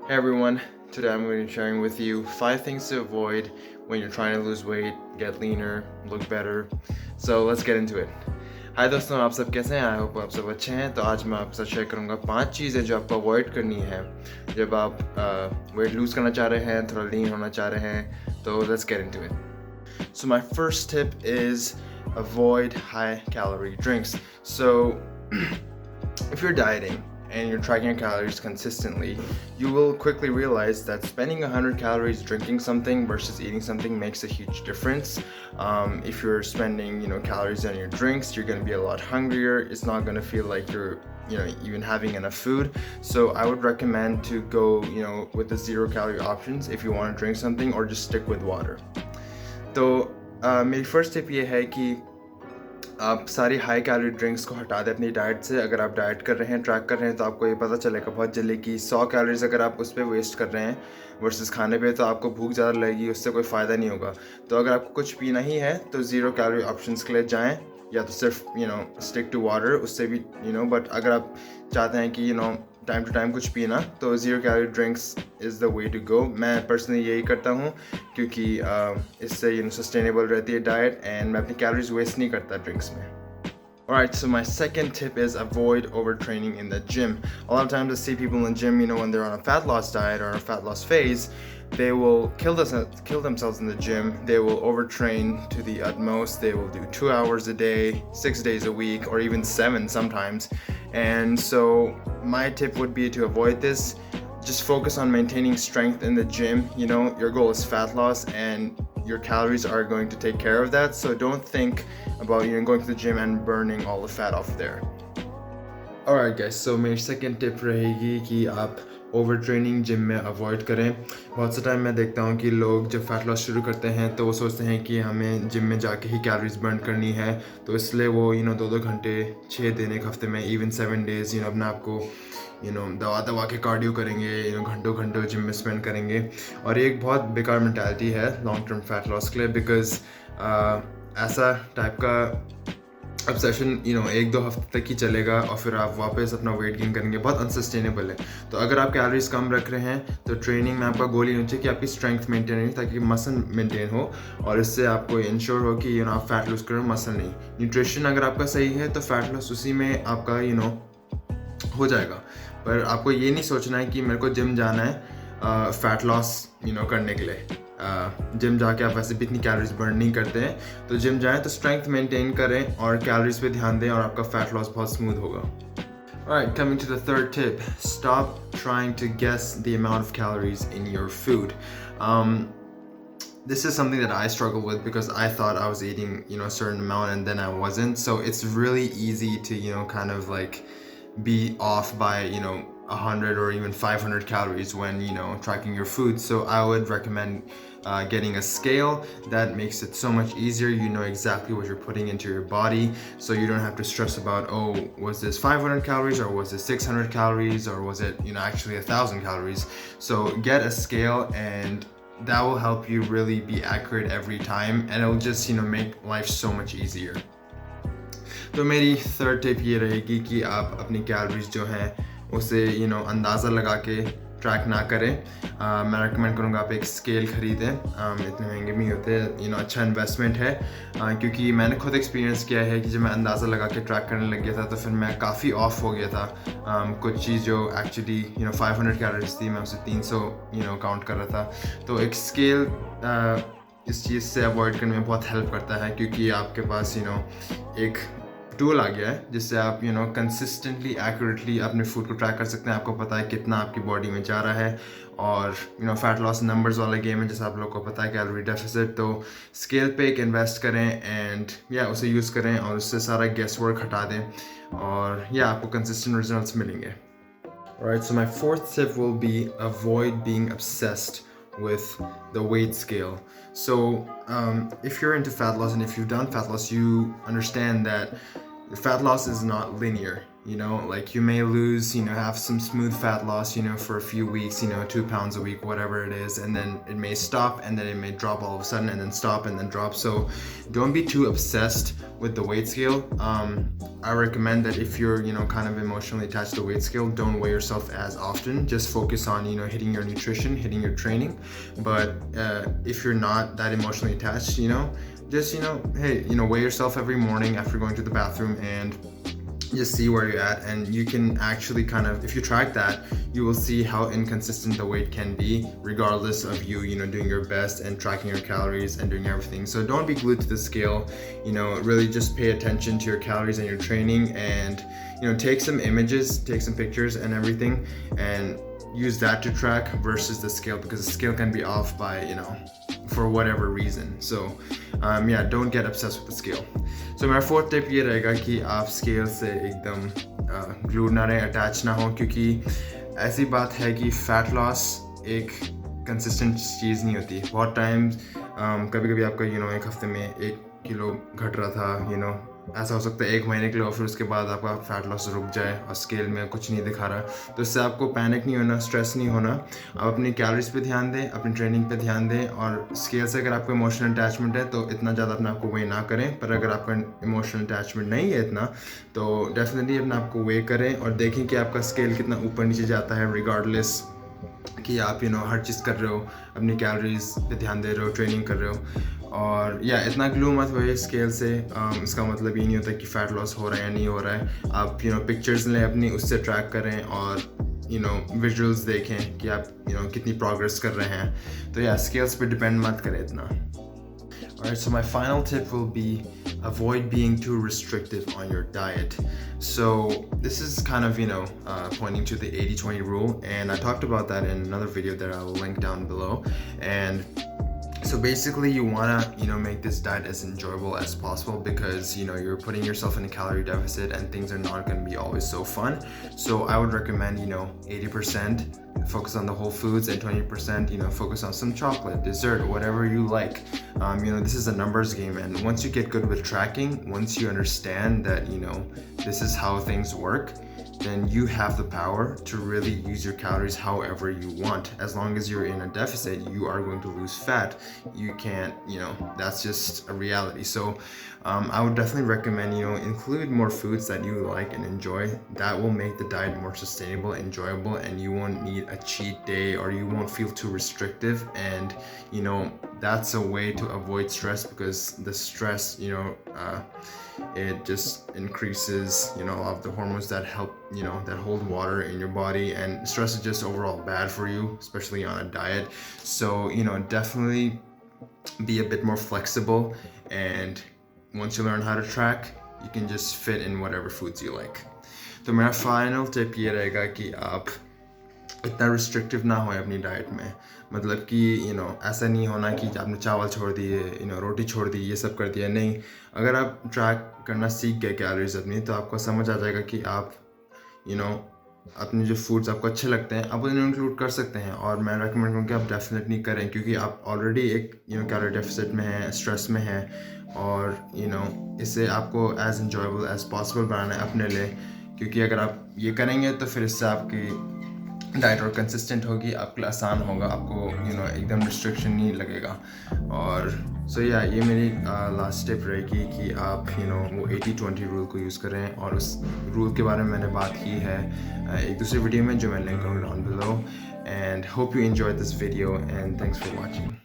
Hey everyone, today I'm going to be sharing with you 5 things to avoid when you're trying to lose weight, get leaner, look better. So let's get into it. हाय दोस्तों, आप सब कैसे हैं? I hope आप सब अच्छे हैं। तो आज मैं आपके साथ शेयर करूंगा 5 चीज़ें जो आपको अवॉइड करनी है जब आप वेट लूज़ करना चाह रहे हैं, थोड़ा लीन होना चाह रहे हैं। तो let's get into it. So my first tip is avoid high calorie drinks. So if you're dieting and you're tracking your calories consistently, you will quickly realize that spending 100 calories drinking something versus eating something makes a huge difference. If you're spending, calories on your drinks, you're going to be a lot hungrier. It's not going to feel like you're even having enough food. So I would recommend to go, with the 0 calorie options if you want to drink something, or just stick with water. तो मेरी first tip ये है कि आप सारी high calorie drinks को हटा दें अपनी डाइट से। अगर आप डाइट कर रहे हैं, ट्रैक कर रहे हैं, तो आपको ये पता चलेगा बहुत जल्दी कि 100 कैलोरीज अगर आप उस पर वेस्ट कर रहे हैं वर्सेस खाने पे, तो आपको भूख ज़्यादा लगेगी, उससे कोई फ़ायदा नहीं होगा। तो अगर आपको कुछ पीना ही है तो 0 कैलोरी ऑप्शंस के लिए जाएँ, या तो सिर्फ स्टिक टू वाटर, उससे भी बट अगर आप चाहते हैं कि टाइम टू टाइम कुछ पीना, तो 0 calorie drinks is the way to go. मैं पर्सनली यही करता हूँ क्योंकि इससे सस्टेनेबल रहती है डाइट, एंड मैं अपनी कैलोरीज वेस्ट नहीं करता ड्रिंक्स में। Alright, so my second tip is avoid overtraining in the gym. A lot of times I see people in the gym, when they're on a fat loss diet or a fat loss phase, they will kill themselves in the gym. They will overtrain to the utmost. They will do 2 hours a day, 6 days a week, or even 7 sometimes. And so my tip would be to avoid this. Just focus on maintaining strength in the gym. Your goal is fat loss, and your calories are going to take care of that. So don't think about going to the gym and burning all the fat off there. Alright guys, so मेरी second tip रहेगी कि आप over training gym में avoid करें। बहुत सा time मैं देखता हूँ कि लोग जब फैट लॉस शुरू करते हैं तो वो सोचते हैं कि हमें जिम में जाके ही कैलोरीज बर्न करनी है, तो इसलिए वो 2-2 घंटे, 6 दिन एक हफ्ते में, इवन 7 डेज़ अपने आप को दवा के कार्डियो करेंगे, घंटों घंटों जिम में स्पेंड करेंगे। और ये एक बहुत बेकार मेंटालिटी है लॉन्ग टर्म फैट लॉस के लिए, बिकॉज ऐसा टाइप का ऑब्सेशन 1-2 हफ्ते तक ही चलेगा और फिर आप वापस अपना वेट गेन करेंगे। बहुत अनसस्टेनेबल है। तो अगर आप कैलोरीज कम रख रहे हैं तो ट्रेनिंग में आपका गोल ये होना चाहिए कि आपकी स्ट्रेंथ मेंटेन हो, ताकि मसल मेंटेन हो, और इससे आपको इंश्योर हो कि आप फैट लूज करें, मसल नहीं। न्यूट्रिशन अगर आपका सही है तो फैट लॉस उसी में आपका हो जाएगा। पर आपको ये नहीं सोचना है कि मेरे को जिम जाना है फैट लॉस करने के लिए। जिम जाके आप वैसे भी इतनी कैलोरीज बर्न नहीं करते हैं, तो जिम जाएं तो स्ट्रेंथ मेंटेन करें और कैलोरीज पे ध्यान दें, और आपका फैट लॉस बहुत स्मूथ होगा। Alright, coming to the third tip, stop trying to guess the amount of calories in your food. This is something that I struggle with because I thought I was eating a certain amount and then I wasn't. So it's really easy to kind of like be off by 100 or even 500 calories when tracking your food. So I would recommend getting a scale. That makes it so much easier. You know exactly what you're putting into your body, so you don't have to stress about, oh, was this 500 calories or was this 600 calories, or was it actually 1,000 calories. So get a scale, and that will help you really be accurate every time, and it will just make life so much easier. तो मेरी third tip ये रहेगी कि आप अपनी calories जो हैं उसे अंदाज़ा लगा के ट्रैक ना करें। मैं रेकमेंड करूँगा आप एक स्केल ख़रीदें। इतने महंगे भी होते हैं, अच्छा इन्वेस्टमेंट है। क्योंकि मैंने खुद एक्सपीरियंस किया है कि जब मैं अंदाज़ा लगा के ट्रैक करने लग गया था तो फिर मैं काफ़ी ऑफ हो गया था। कुछ चीज़ जो एक्चुअली 500 कैलोरीज थी, मैं उसे 300 काउंट कर रहा था। तो एक स्केल इस चीज़ से अवॉइड करने में बहुत हेल्प करता है, क्योंकि आपके पास एक टूल आ गया है जिससे आप कंसिस्टेंटली एक्यूरेटली अपने फूड को ट्रैक कर सकते हैं। आपको पता है कितना आपकी बॉडी में जा रहा है, और फैट लॉस नंबर्स वाला गेम है, जैसे आप लोग को पता है कैलोरी डेफिसिट। तो स्केल पे एक इन्वेस्ट करें एंड उसे यूज़ करें, और उससे सारा गेस वर्क हटा दें, और आपको कंसिस्टेंट रिजल्ट्स मिलेंगे। Alright, so my fourth tip will be avoid being obsessed with the weight scale. So if you're into fat loss and if you've done fat loss, you understand that fat loss is not linear. You know, like you may lose, have some smooth fat loss, for a few weeks, 2 pounds a week, whatever it is, and then it may stop, and then it may drop all of a sudden, and then stop, and then drop. So don't be too obsessed with the weight scale. I recommend that if you're, kind of emotionally attached to the weight scale, don't weigh yourself as often. Just focus on, hitting your nutrition, hitting your training. But if you're not that emotionally attached, just, hey, weigh yourself every morning after going to the bathroom and just see where you're at, and you can actually kind of, if you track that, you will see how inconsistent the weight can be regardless of you doing your best and tracking your calories and doing everything. So don't be glued to the scale, really just pay attention to your calories and your training, and take some images, take some pictures and everything, and use that to track versus the scale, because the scale can be off by for whatever reason. So yeah, don't get obsessed with the scale. So मेरा fourth tip ये रहेगा कि आप scale से एकदम glued ना रहें, attach ना हो, क्योंकि ऐसी बात है कि फैट लॉस एक कंसिस्टेंट चीज़ नहीं होती. बहुत टाइम्स कभी कभी आपका एक हफ्ते में 1 किलो घट रहा था, ऐसा हो सकता है 1 महीने के लिए, और फिर उसके बाद आपका फैट लॉस रुक जाए और स्केल में कुछ नहीं दिखा रहा. तो इससे आपको पैनिक नहीं होना, स्ट्रेस नहीं होना. आप अपनी कैलोरीज पे ध्यान दें, अपनी ट्रेनिंग पे ध्यान दें, और स्केल से अगर आपको इमोशनल अटैचमेंट है तो इतना ज़्यादा अपने आप को वे ना करें. पर अगर आपका इमोशनल अटैचमेंट नहीं है इतना, तो डेफिनेटली अपने आप को वे करें और देखें कि आपका स्केल कितना ऊपर नीचे जाता है, रिगार्डलेस कि आप हर चीज़ कर रहे हो, अपनी कैलोरीज पे ध्यान दे रहे हो, ट्रेनिंग कर रहे हो. और या इतना ग्लू मत होइए स्केल से. इसका मतलब ये नहीं होता कि फ़ैट लॉस हो रहा है या नहीं हो रहा है. आप पिक्चर्स लें अपनी, उससे ट्रैक करें, और विजुअल्स देखें कि आप कितनी प्रोग्रेस कर रहे हैं. तो या स्केल्स पे डिपेंड मत करें इतना. Alright, so my final tip will be avoid being too restrictive on your diet. So this is kind of, pointing to the 80-20 rule, and I talked about that in another video that I'll link down below. And so basically you want to, make this diet as enjoyable as possible, because, you're putting yourself in a calorie deficit and things are not going to be always so fun. So I would recommend, 80% focus on the whole foods, and 20%, focus on some chocolate, dessert, whatever you like. This is a numbers game, and once you get good with tracking, once you understand that, this is how things work, then you have the power to really use your calories however you want. As long as you're in a deficit, you are going to lose fat. You can't, that's just a reality. So I would definitely recommend, include more foods that you like and enjoy. That will make the diet more sustainable, enjoyable, and you won't need a cheat day, or you won't feel too restrictive. And, that's a way to avoid stress, because the stress, it just increases, a lot of the hormones that help, that hold water in your body, and stress is just overall bad for you, especially on a diet. So, definitely be a bit more flexible, and once you learn how to track, you can just fit in whatever foods you like. तो मेरा final tip ये रहेगा कि आप इतना restrictive ना हो अपनी डाइट में. मतलब कि ऐसा नहीं होना कि आपने चावल छोड़ दिए, रोटी छोड़ दी, ये सब कर दिया. नहीं, अगर आप ट्रैक करना सीख गए कैलोरीज अपनी, तो आपको समझ आ जाएगा कि आप अपने जो फूड्स आपको अच्छे लगते हैं आप उन्हें इंक्लूड कर सकते हैं. और मैं रेकमेंड करूँ कि आप डेफिनेटली करें, क्योंकि आप ऑलरेडी एक कैलोरी डेफिसिट में हैं, स्ट्रेस में हैं, और इसे आपको एज इंजॉयबल एज पॉसिबल बनाना है अपने लिए. क्योंकि अगर आप ये करेंगे तो फिर इससे आपकी डाइट और कंसिस्टेंट होगी, आपके लिए आसान होगा, आपको एकदम रिस्ट्रिक्शन नहीं लगेगा. और सो या ये मेरी लास्ट टिप रहेगी कि आप वो 80-20 रूल को यूज़ करें. और उस रूल के बारे में मैंने बात की है एक दूसरी वीडियो में, जो मैं लिंक करूँगा down below. And hope you enjoyed this video, and thanks for watching.